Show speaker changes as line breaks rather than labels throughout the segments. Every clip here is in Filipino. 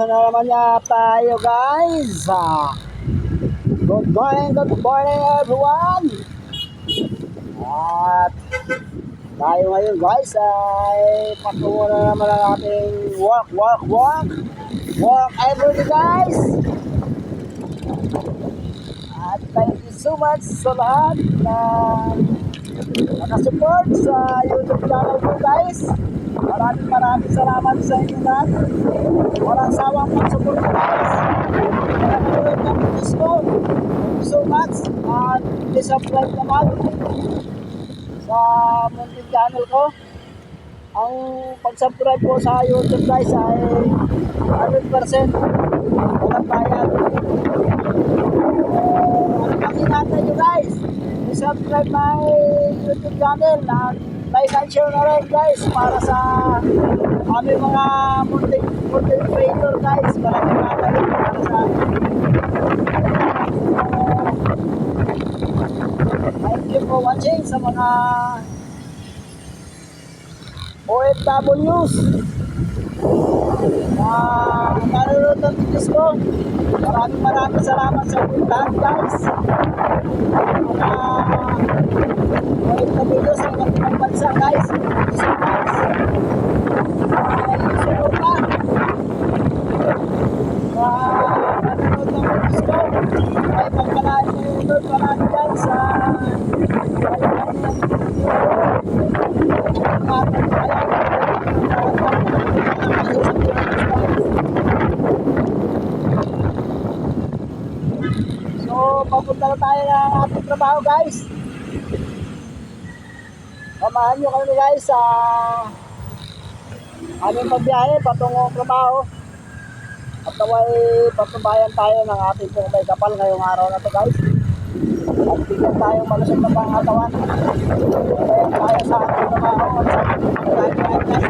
na naman niya tayo guys. Good morning everyone. At tayo ngayon guys ay patungo na naman ang ating walk everyday guys. At thank you so much sa lahat na nakasupport sa YouTube channel ko guys. Maraming salamat sa inyo lahat. Walang sawang pag-support guys. Maraming ng videos ko. Thank you so much. At please subscribe naman sa munting channel ko. Ang pag-subscribe ko sa YouTube guys ay 100% walang bayad. Ano pang hinatay nyo guys? I-subscribe my YouTube channel at like and share na rin guys para sa aming mga content creator guys. Maraming rin para sa thank you for watching sa mga OFWs na nanonood ng videos ko. Maraming salamat sa lahat guys. Mga OFWs sa ibang bansa guys. So guys, support na nanonood ng videos ko. Ay pagpalain marami guys sa so papunta na tayo ng ating trabaho guys. Samahan nyo kami guys sa aming pagbiyahe patungong trabaho at naway patubayan tayo ng ating kung may kapal ngayong araw na to guys. At bigyan tayong malusog na pangatawan. Bigyan tayo sa ating trabaho at sa ating pagbiyahe guys.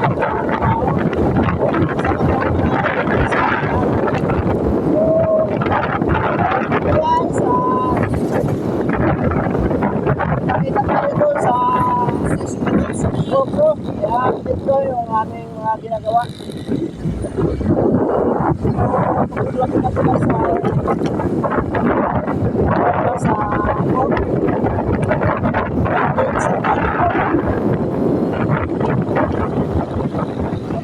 Nakita tayo doon sa GoPro. Kaya dito yung aming mga ginagawa. Lagi na sila sa GoPro.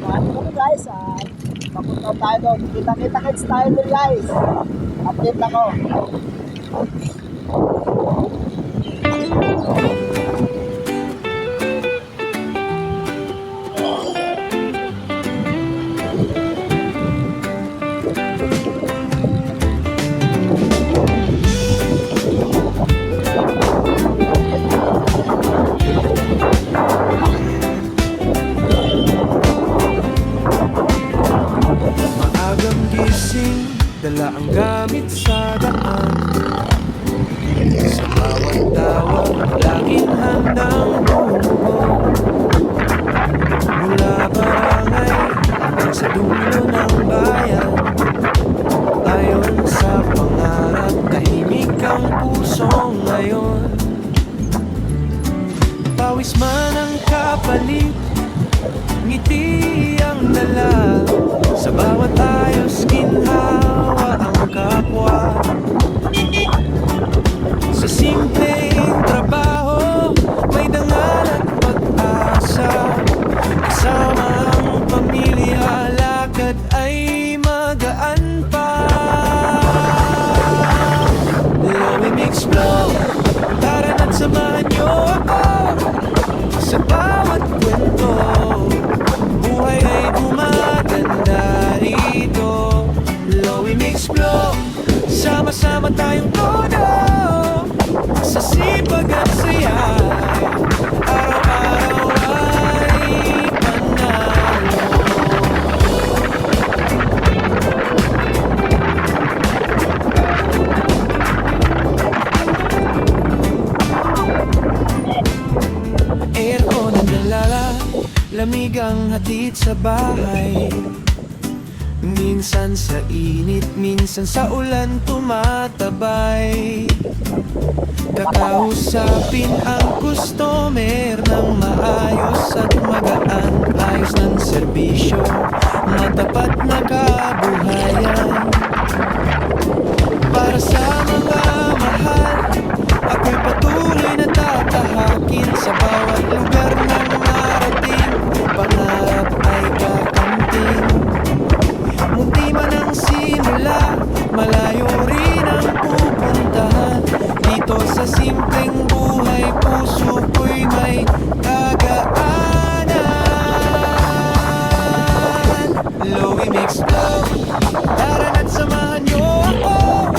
Samahan kami guys. Papunta tayo doon. Kita-kits tayo doon guys. Update ako.
Dala ang gamit sa daan. Sa bawat tawag, laging handang bumubo. Mula barangay hanggang sa dulo ng bayan. Ayon sa pangarap, tahimik ang puso ngayon. Pawis man ang kapalit, ngiti ang dala. Sa bawat ayos, ginhawa ang kapwa. Sa simpleng trabaho, may dangal at pag-asa. Kasama ang pamilya, lakad ay magaan pa. Let me explore, tara na't samahan niyo ako. Sa bawat kwento, buhay ay gumaganda rito. Lowy Mix Flow, sama-sama tayong todo. Sa sipag at saya, araw-araw ay panalo. Aircon ang dala, lamig ang hatid sa bahay. Minsan sa init, minsan sa ulan tumatabay. Kakausapin ang customer ng maayos at magaan. Ayos ng serbisyo, matapat na kabuhayan. Para sa mga mahal, ako'y patuloy na tatahakin. Sa bawat lugar ng marating, pangarap ay kakamting. Munti man ang simula, malayo rin ang pupuntahan. Dito sa simpleng buhay, puso ko'y may kagaanan. Lowy Mix Flow, tara na't samahan niyo ako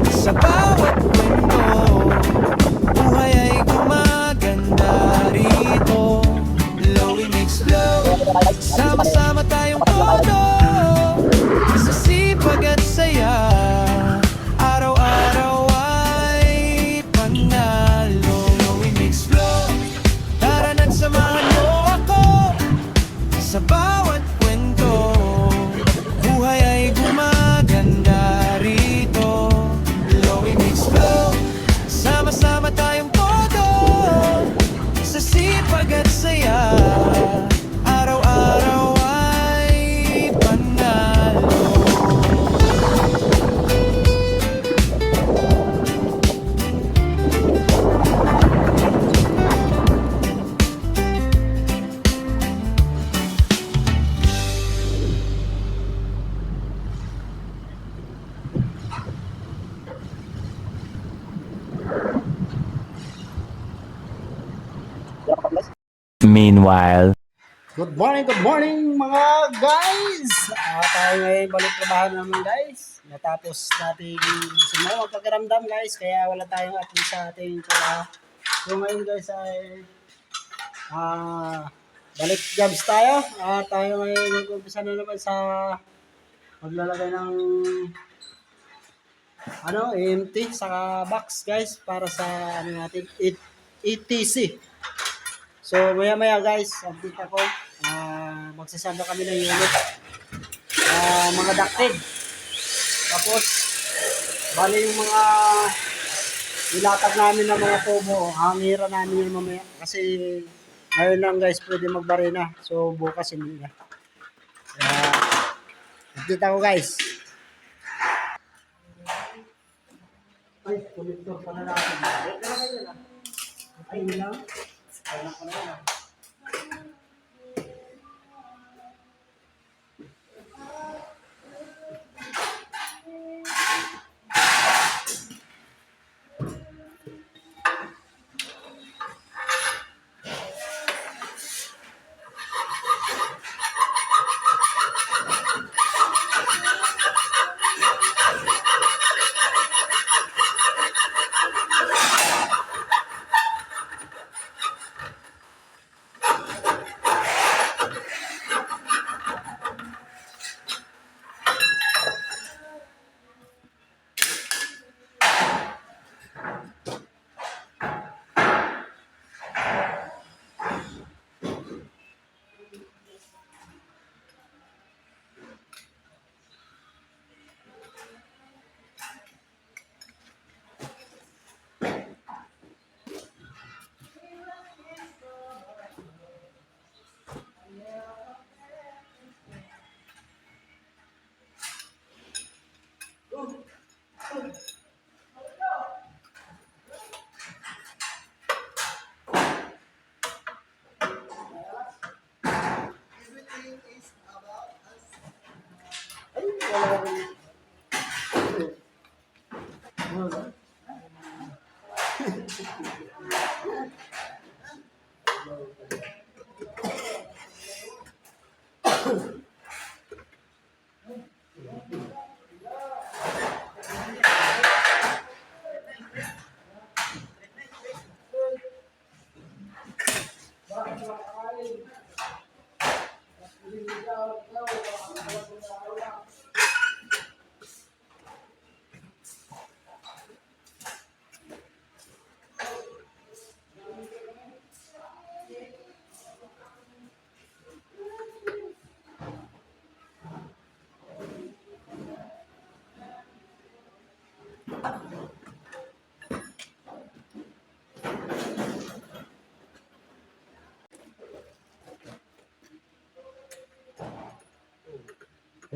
sa bawat kwento. Buhay ay gumaganda rito. Lowy Mix Flow, sama-sama tayong todo sa sipag at saya. Araw-araw ay panalo. Lowy Mix Flow, tara na't samahan niyo ako sa bawat kwento. Buhay ay gumaganda rito. Lowy Mix Flow, sama-sama tayong todo sa sipag at saya. Araw-araw ay panalo.
Meanwhile,
Good morning mga guys! Tayo ngayon balik trabaho naman guys. Natapos natin sumama magpakiramdam guys, kaya wala tayong upload sa ating trabaho. So ngayon guys ay balik jobs tayo. Tayo ngayon mag-umpisa na naman sa maglalagay ng EMT sa box guys para sa natin ETC. So maya guys, update ako. Magsasama kami ng unit. Mga ducted. Tapos bali yung mga nilatag namin ng mga tubo, hangira namin yung mamaya. Kasi ngayon lang guys pwede magbarena. So bukas hindi na. Update ako guys. Ay, connector pala natin. Ay, yun lang. Ay, lang pala yan.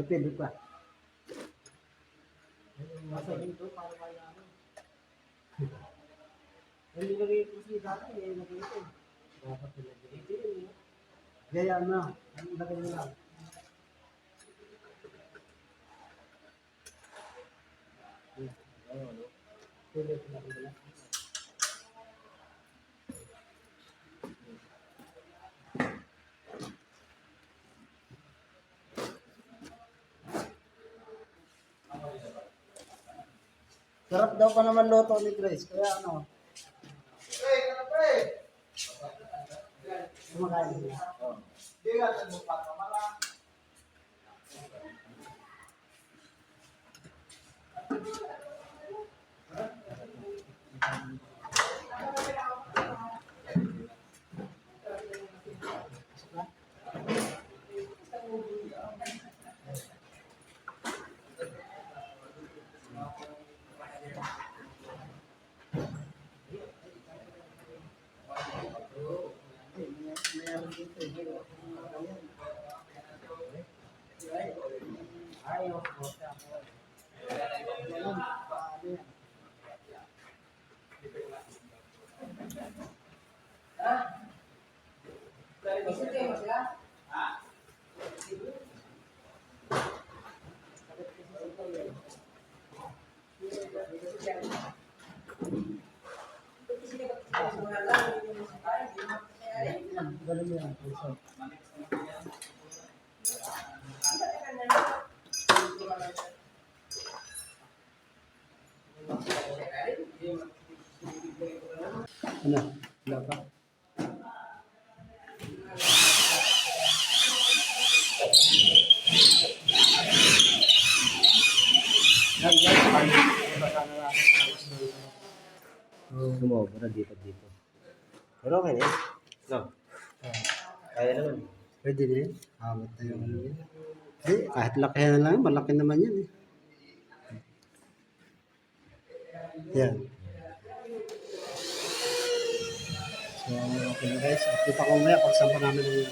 Depende pa. Nasa dito, para kaya ano. Hindi na rin po siya dati, eh, nag-ito. Dapat nilagay. Gaya na, ang lagay nyo lang. Pwede ko na lang. Sarap daw pa naman loto ni Grace, kaya ano. Kumakain niya. Galing mo yan. Ano? Wala pa?
Sumobra dito. Pero okay na yun. No. Kaya naman.
Pwede din. Hamot na yung ano yun. Kahit laki na lang, malaki naman yan eh. Yan. So, okay na guys. Kita ko maya kung saan pa namin yung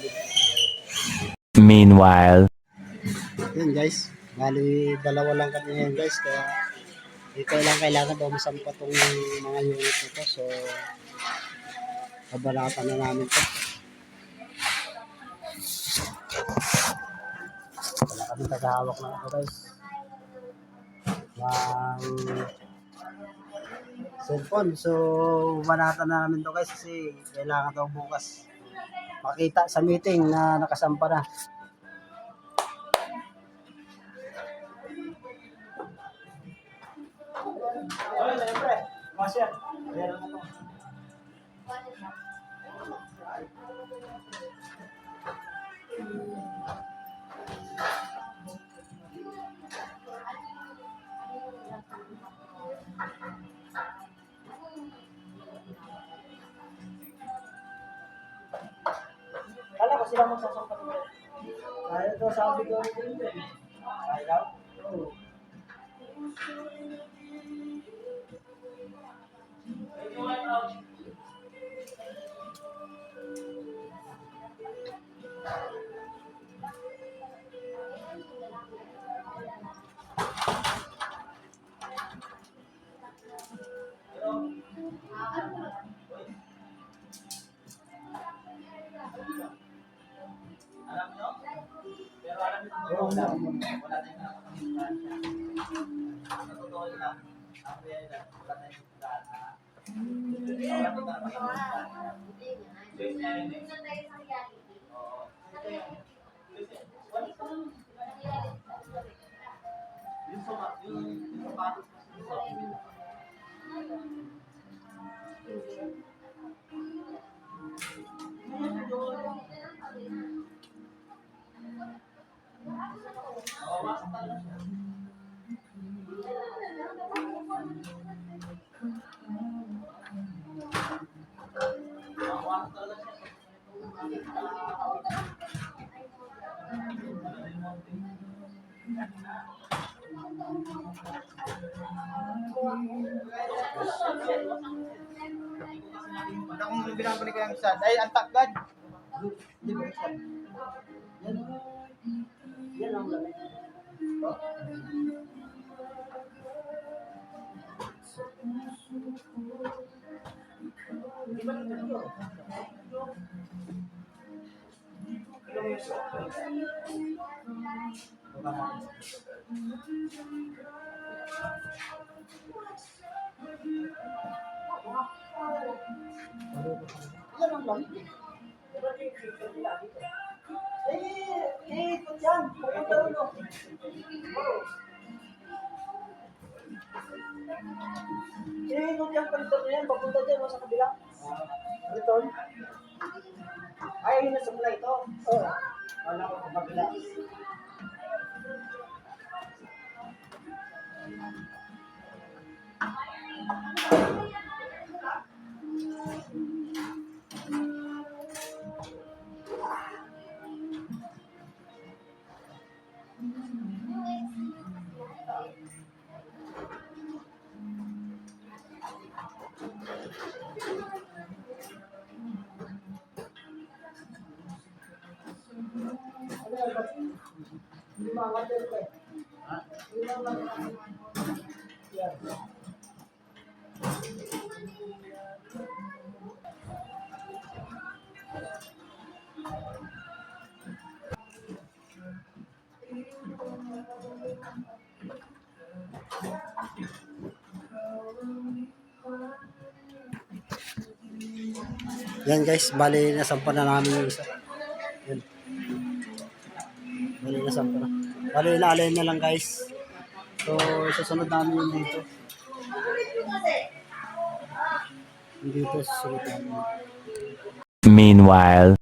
Meanwhile.
Yan guys. Bali, dalawa lang kami ngayon guys. Kaya, di kailangan daw masampa tong mga unit nito. So, kabalatan na namin ito. Wala kami tagahawak na ito guys. Cellphone. So, banatan na namin to guys kasi kailangan daw bukas makita sa meeting na nakasampa na. Ay, siyempre. Masya. Meron na to. Kala ko sila magsasampa nila. Kaya ito sabi ko din. Kaya daw? Oo. Kung binabalik ko yung isa, ay antak God. Di ba isa? Yan ang lamig. Yan ang lang. Ikot yan. Pupunta rin o. Ikot yan, palitan na yan. Papunta dyan o sa kabila. Return. Ay, yun na supply ito. Oo. Wala ko sa kabila. Hindi makakatel ko eh. Hindi makakatel. Yan. Yan guys, bali nasampa na namin yung isa. Yan. Bali nasampa na. Bali inaalay na lang guys. So, susunod namin yung dito. Yung dito, susunod namin.
Meanwhile,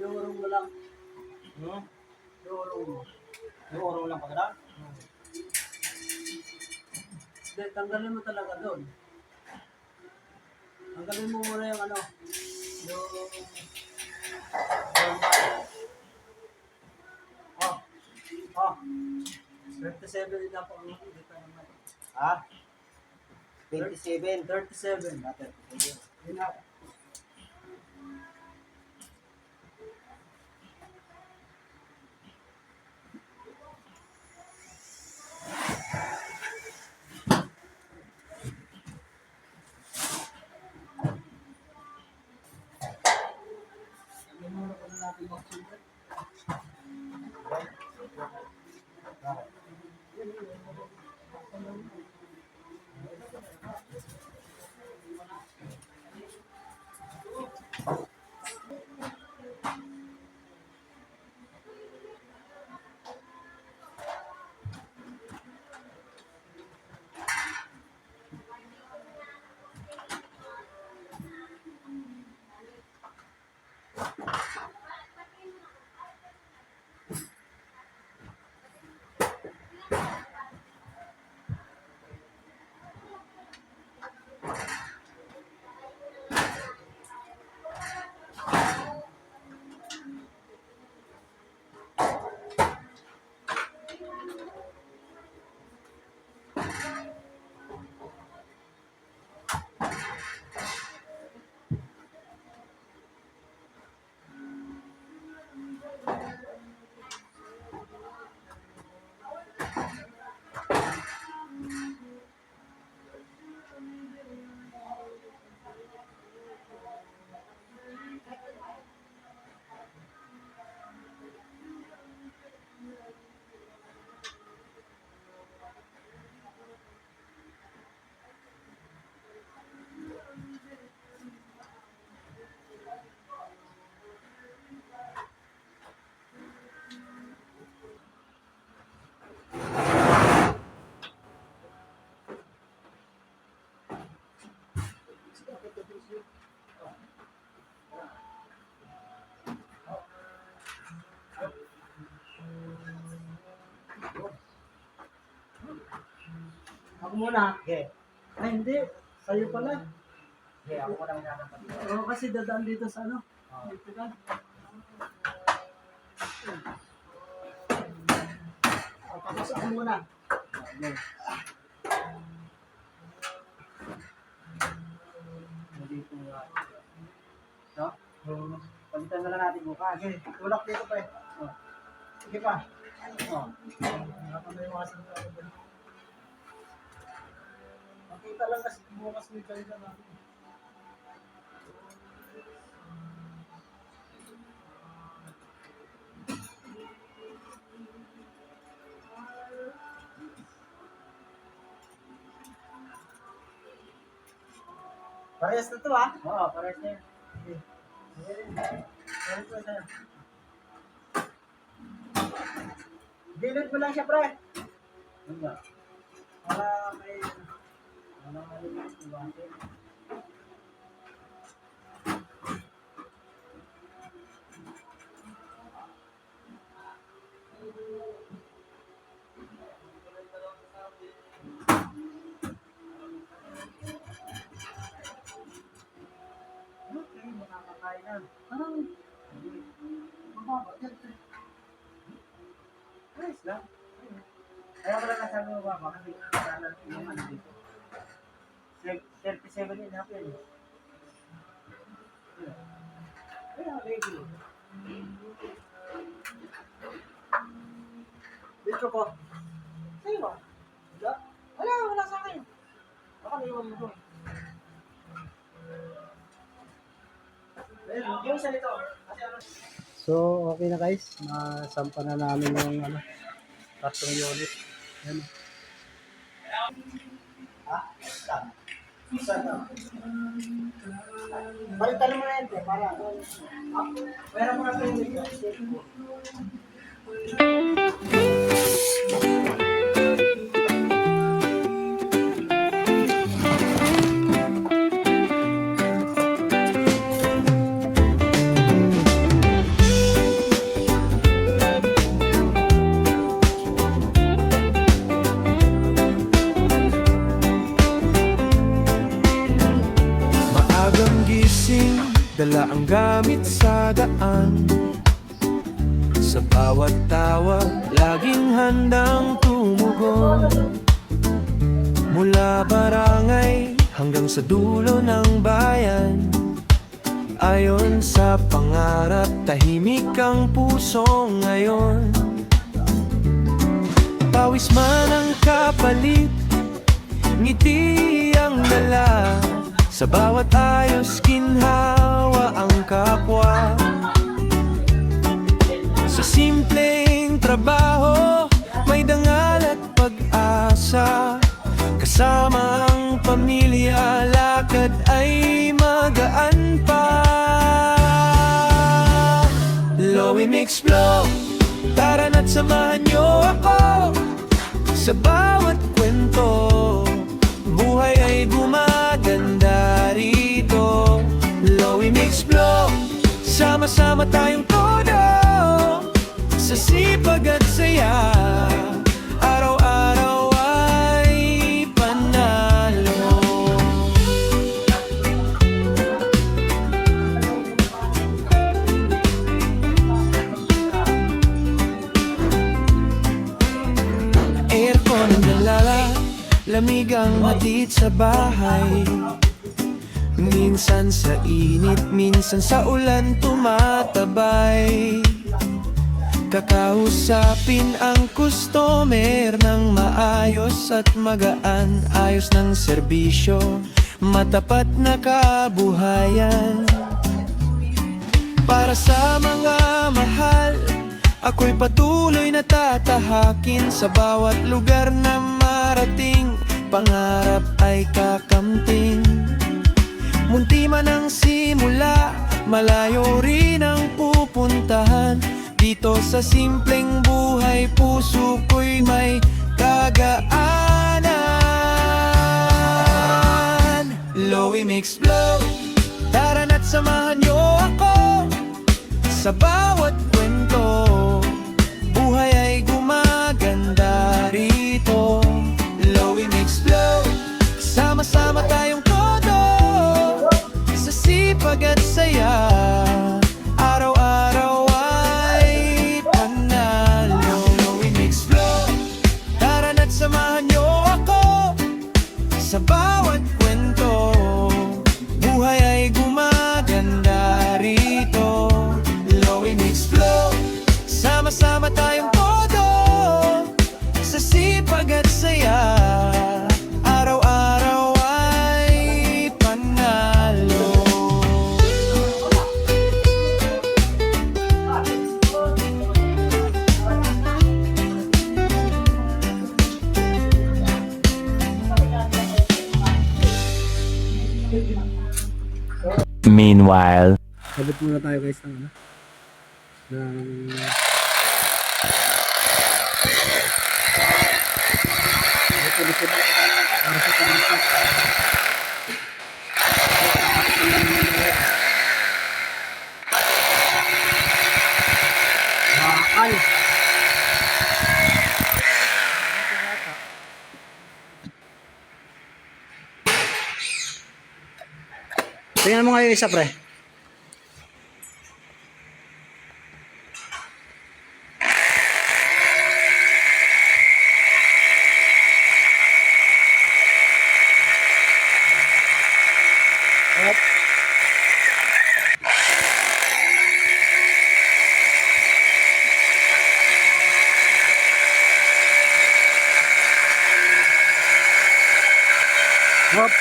Yung mo lang. Yung lang pagkala? Hindi, tanggalin mo talaga doon. Tanggalin mo muna yung ano. Yung... Oh. 37 din ako ang dito naman.
Ah? 27.
37. Yun na. muna.
Okay.
Ay, hindi. Sa'yo pala.
Okay, ako muna magkakapat.
Ako kasi dadaan dito sa ano. Dito ka. Tapos ako muna.
Dito nga. No? Palitan na lang natin bukas.
Okay, tulak dito pa eh.
Oh.
Sige pa.
Oh.
Nakapanayawasan ka ako. Makita lang kasi bukas may kalita natin. Parehas na to ah.
Oo, pares na yun.
Parehas na sa'yo. Bilid mo lang siya, pre.
Ano ba?
Para may...
Ano nga yun? Iwasin.
Okay, makakakain na. Parang... Mababa yan, pre.
Ayos lang. Kaya ko lang nasabi mo ba, kasi sana yung ano dito. 37 yun, happy yun. Kaya, ready.
Dito ko. Sa'yo ba? Wala? Wala sa akin. Baka naiwan mo doon. Yung isa nito. Kasi ano... So, okay na guys. Nasampa na namin yung ano, tatlong unit. Yan. Balitan mo na yan, para... Meron mo na ito yung
Maagang gising, dala ang gamit sa daan. Sa bawat tawag, laging handang tumugon. Mula barangay hanggang sa dulo ng bayan. Ayon sa pangarap, tahimik ang puso ngayon. Pawis man ang kapalit, ngiti ang dala. Sa bawat ayos, ginhawa ang kapwa. Sa simpleng trabaho, may dangal at pag-asa. Kasama ang pamilya, lakad ay magaan pa. Lowy Mix Flow, tara na't samahan niyo ako. Sa bawat kwento, buhay ay gumaganda rito. Lowy Mix Flow, sama-sama tayong todo. Sa sipag at saya, araw-araw ay panalo. Aircon ang dalala, lamig ang hatid sa bahay. Minsan sa init, minsan sa ulan tumatabay. Kakausapin ang customer ng maayos at magaan. Ayos ng serbisyo, matapat na kabuhayan. Para sa mga mahal, ako'y patuloy na tatahakin. Sa bawat lugar na marating, pangarap ay kakamting. Munti man ang simula, malayo rin ang pupuntahan. Dito sa simpleng buhay, puso ko'y may kagaanan. Lowy Mix Flow, tara na't samahan niyo ako. Sa bawat kwento, buhay ay gumaganda rito. Lowy Mix Flow, saya. Araw-araw ay panalo. Low mix flow, tara na't samahan niyo ako sa bawat kwento. Buhay ay gumaganda rito. Low mix flow, sama-sama tayong todo sa sipag at saya. Araw-araw ay panalo.
Meanwhile,
Sabot muna tayo guys ng ano. Ng... Para sa pagkakas. Bakal. Tingnan mo nga yung isa pre. Hop.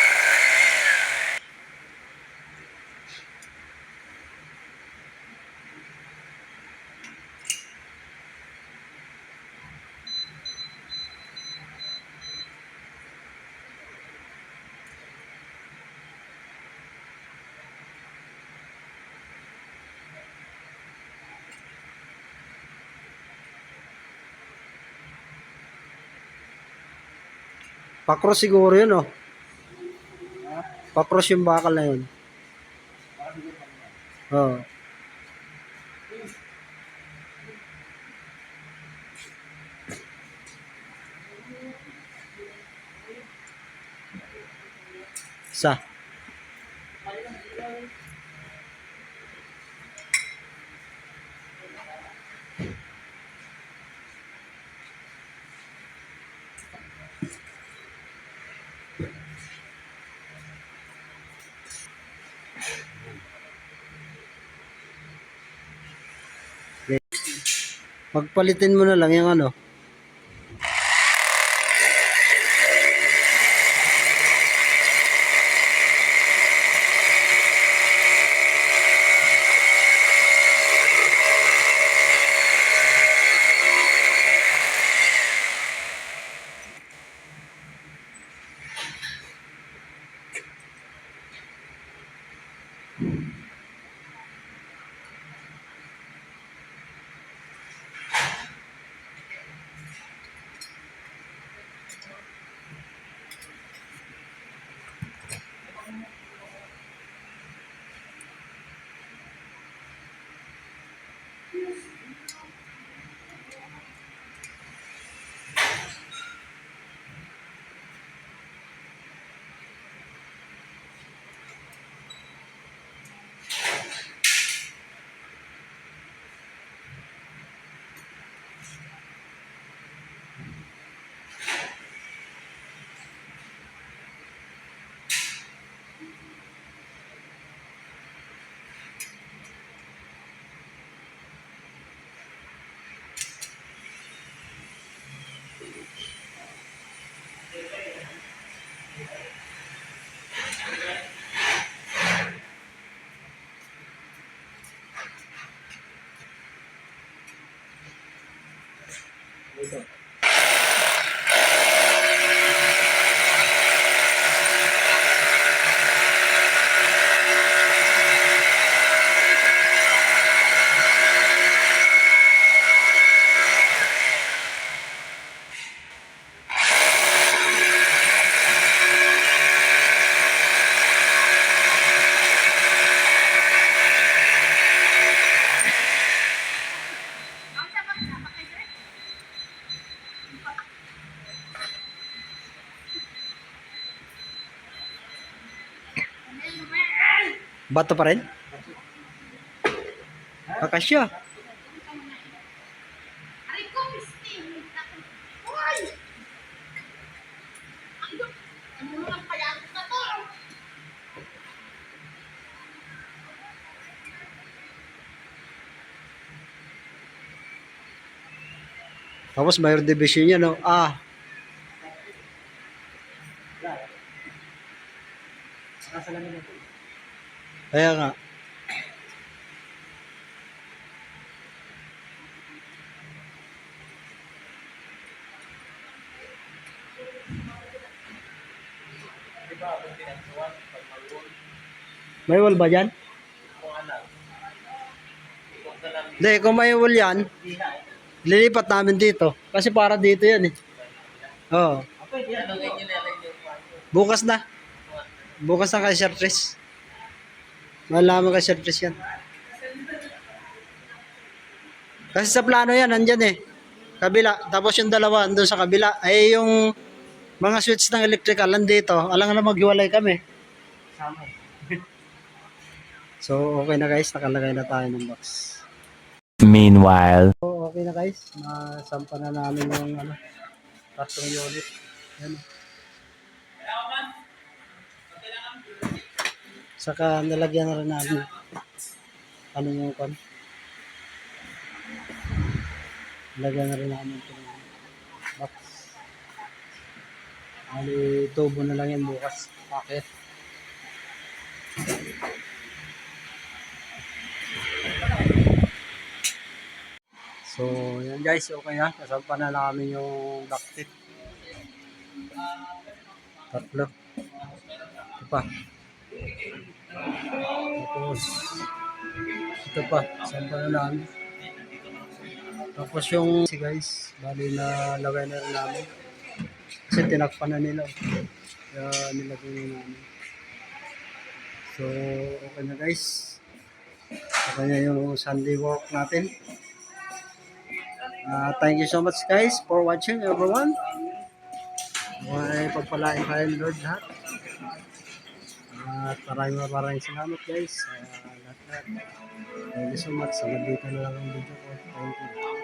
Pakros siguro yun, oh. Pakros yung bakal na yun. Oo. Isa. Pagpalitin mo na lang yung ano. Bato pa rin? Kakasya. Tapos mayroon division niya, no? Ah,
Nakasalamin na po.
kaya nga. May wall ba dyan? Hindi, kung may wall yan, lilipat namin dito. Kasi para dito yan eh. Oo. Bukas na. Bukas na kay Sir Tris. Malaman kay Sir Tris yan. Kasi sa plano yan, nandyan eh. Kabila. Tapos yung dalawa, andun sa kabila. Ay yung mga switch ng electrical, nandito. Alam na maghiwalay kami.
Sama.
So, okay na guys. Nakalagay na tayo ng box.
Meanwhile.
So, okay na guys. Nasampa na namin yung custom unit. Yan. Saka nalagyan na rin namin ano yung kon. Nalagyan na rin namin ito ng box. Ali, tubo na lang yan bukas. Bakit? So, yan guys, okay na. Kasampa na namin yung ductile. Tatlo. Ito pa. Tapos, ito pa. Sampa na namin. Tapos yung, guys, bali na lagay na rin namin. Kasi tinakpan na nila. Kaya nilagay na namin. So, okay na guys. Okay na yung Sunday walk natin. Thank you so much guys for watching everyone. May pagpalain kayo ng Lord lahat. At maraming salamat guys. Lahat. Thank you so much. Sa dito na lang ang video ko. Thank you.